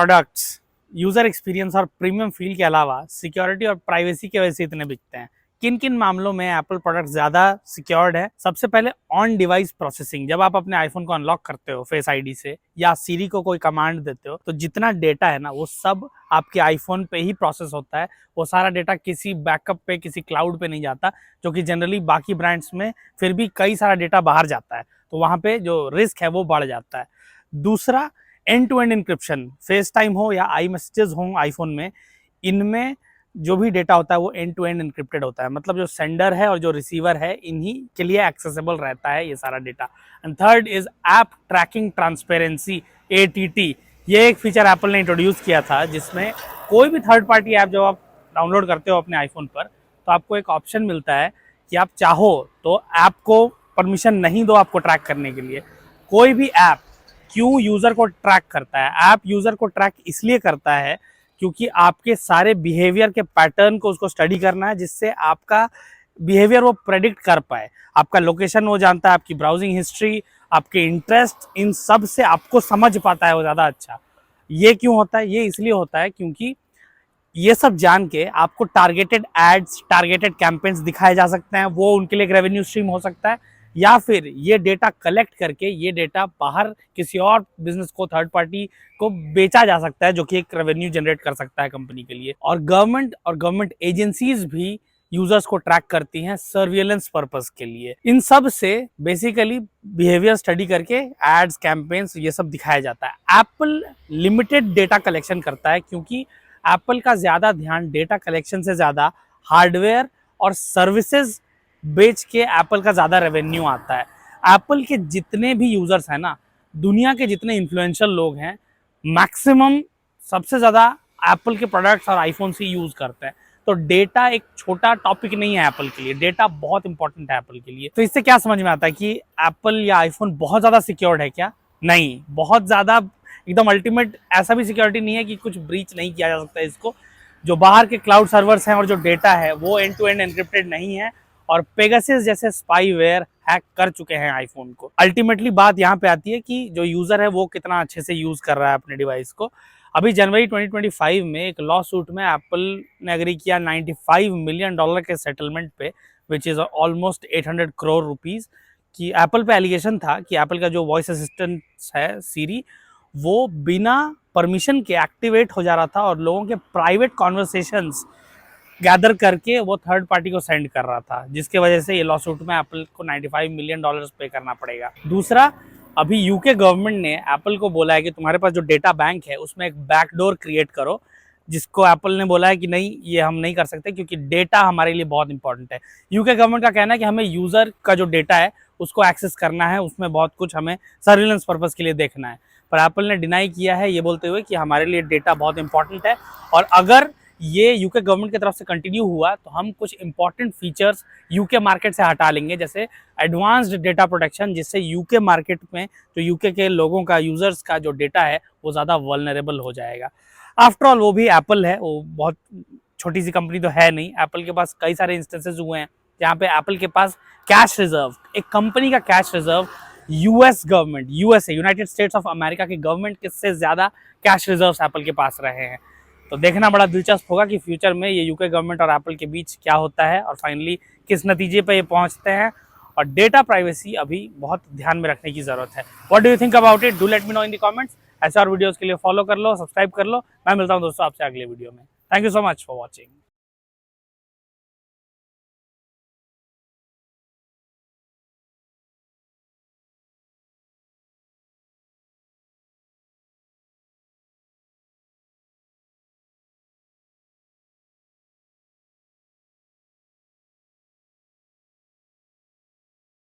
Products user experience और premium feel के अलावा सिक्योरिटी और प्राइवेसी की वजह से इतने बिकते हैं। किन किन मामलों में एप्पल प्रोडक्ट ज्यादा सिक्योर्ड है? सबसे पहले ऑन डिवाइस प्रोसेसिंग। जब आप अपने आईफोन को अनलॉक करते हो फेस आईडी से या सीरी को कोई कमांड देते हो तो जितना डेटा है ना वो सब आपके आईफोन पे ही प्रोसेस होता है। वो सारा डेटा किसी बैकअप पे, किसी क्लाउड पे नहीं जाता, जो कि जनरली बाकी ब्रांड्स में फिर भी कई सारा डेटा बाहर जाता है, तो वहां पे जो रिस्क है वो बढ़ जाता है। दूसरा, end to end encryption. FaceTime हो या आई मैसेजेस हो आईफोन में, इनमें जो भी डेटा होता है वो एंड टू एंड इंक्रिप्टेड होता है। मतलब जो सेंडर है और जो रिसीवर है इन्हीं के लिए एक्सेसिबल रहता है ये सारा data. And third is app trekking transparency, ATT। ये एक फीचर एप्पल ने इंट्रोड्यूस किया था जिसमें कोई भी थर्ड पार्टी ऐप जब आप डाउनलोड करते हो अपने आईफोन पर तो आपको एक ऑप्शन मिलता है कि आप चाहो तो ऐप को परमिशन नहीं दो आपको ट्रैक करने के लिए। कोई भी ऐप क्यों यूजर को ट्रैक करता है? ऐप यूजर को ट्रैक इसलिए करता है क्योंकि आपके सारे बिहेवियर के पैटर्न को उसको स्टडी करना है, जिससे आपका बिहेवियर वो प्रेडिक्ट कर पाए। आपका लोकेशन वो जानता है, आपकी ब्राउजिंग हिस्ट्री, आपके इंटरेस्ट, इन सब से आपको समझ पाता है वो ज़्यादा अच्छा। ये क्यों होता है? ये इसलिए होता है क्योंकि ये सब जान के आपको टारगेटेड एड्स, टारगेटेड कैंपेन्स दिखाए जा सकते हैं। वो उनके लिए एक रेवेन्यू स्ट्रीम हो सकता है, या फिर ये डेटा कलेक्ट करके ये डेटा बाहर किसी और बिजनेस को, थर्ड पार्टी को बेचा जा सकता है, जो कि एक रेवेन्यू जनरेट कर सकता है कंपनी के लिए। और गवर्नमेंट एजेंसीज भी यूजर्स को ट्रैक करती हैं सर्विलेंस पर्पस के लिए। इन सब से बेसिकली बिहेवियर स्टडी करके एड्स, कैंपेन्स, ये सब दिखाया जाता है। एप्पल लिमिटेड डेटा कलेक्शन करता है क्योंकि एप्पल का ज्यादा ध्यान डेटा कलेक्शन से ज्यादा हार्डवेयर और सर्विसेज बेच के एप्पल का ज्यादा रेवेन्यू आता है। एप्पल के जितने भी यूजर्स हैं ना, दुनिया के जितने इन्फ्लुएंशियल लोग हैं, मैक्सिमम सबसे ज्यादा एप्पल के प्रोडक्ट्स और आईफोन से यूज करते हैं। तो डेटा एक छोटा टॉपिक नहीं है एप्पल के लिए, डेटा बहुत इंपॉर्टेंट है एप्पल के लिए। तो इससे क्या समझ में आता है कि एप्पल या आईफोन बहुत ज्यादा सिक्योर्ड है क्या? नहीं, बहुत ज्यादा एकदम अल्टीमेट ऐसा भी सिक्योरिटी नहीं है कि कुछ ब्रीच नहीं किया जा सकता है इसको। जो बाहर के क्लाउड सर्वर्स हैं और जो डेटा है वो एंड टू एंड एनक्रिप्टेड नहीं है, और पेगासस जैसे स्पाईवेयर हैक कर चुके हैं आईफोन को। अल्टीमेटली बात यहाँ पे आती है कि जो यूजर है वो कितना अच्छे से यूज कर रहा है अपने डिवाइस को। अभी जनवरी 2025 में एक लॉ सूट में एप्पल ने एग्री किया $95 मिलियन के सेटलमेंट पे, which is almost 800 crore rupees. कि एप्पल पे एलिगेशन था कि एप्पल का जो वॉइस असिस्टेंट है सीरी, वो बिना परमिशन के एक्टिवेट हो जा रहा था और लोगों के प्राइवेट कॉन्वर्सेशंस गैदर करके वो थर्ड पार्टी को सेंड कर रहा था, जिसके वजह से ये लॉ सूट में एप्पल को $95 मिलियन पे करना पड़ेगा। दूसरा, अभी यूके गवर्नमेंट ने एप्पल को बोला है कि तुम्हारे पास जो डेटा बैंक है उसमें एक बैकडोर क्रिएट करो, जिसको एप्पल ने बोला है कि नहीं, ये हम नहीं कर सकते क्योंकि डेटा हमारे लिए बहुत इंपॉर्टेंट है। यूके गवर्नमेंट का कहना है कि हमें यूजर का जो डेटा है उसको एक्सेस करना है, उसमें बहुत कुछ हमें सर्विलेंस पर्पज के लिए देखना है। पर एप्पल ने डिनाई किया है ये बोलते हुए कि हमारे लिए डेटा बहुत इंपॉर्टेंट है, और अगर ये यूके गवर्नमेंट की तरफ से कंटिन्यू हुआ तो हम कुछ इंपॉर्टेंट फीचर्स यूके मार्केट से हटा लेंगे, जैसे एडवांस्ड डेटा प्रोटेक्शन, जिससे यूके मार्केट में जो यूके के लोगों का, यूजर्स का जो डेटा है वो ज़्यादा वल्नरेबल हो जाएगा। आफ्टर ऑल वो भी एप्पल है, वो बहुत छोटी सी कंपनी तो है नहीं। एप्पल के पास कई सारे इंस्टेंसेस हुए हैं जहाँ पे एप्पल के पास कैश रिजर्व, एक कंपनी का cash reserve, US government, USA, United states of America की गवर्नमेंट से ज्यादा कैश रिजर्व्स एप्पल के पास रहे हैं। तो देखना बड़ा दिलचस्प होगा कि फ्यूचर में ये यूके गवर्नमेंट और एप्पल के बीच क्या होता है और फाइनली किस नतीजे पे ये पहुंचते हैं। और डेटा प्राइवेसी अभी बहुत ध्यान में रखने की जरूरत है। What do you think about it? Do let me know in the comments. ऐसे और वीडियोस के लिए फॉलो कर लो, सब्सक्राइब कर लो। मैं मिलता हूं दोस्तों आपसे अगले वीडियो में। Thank you so much for watching.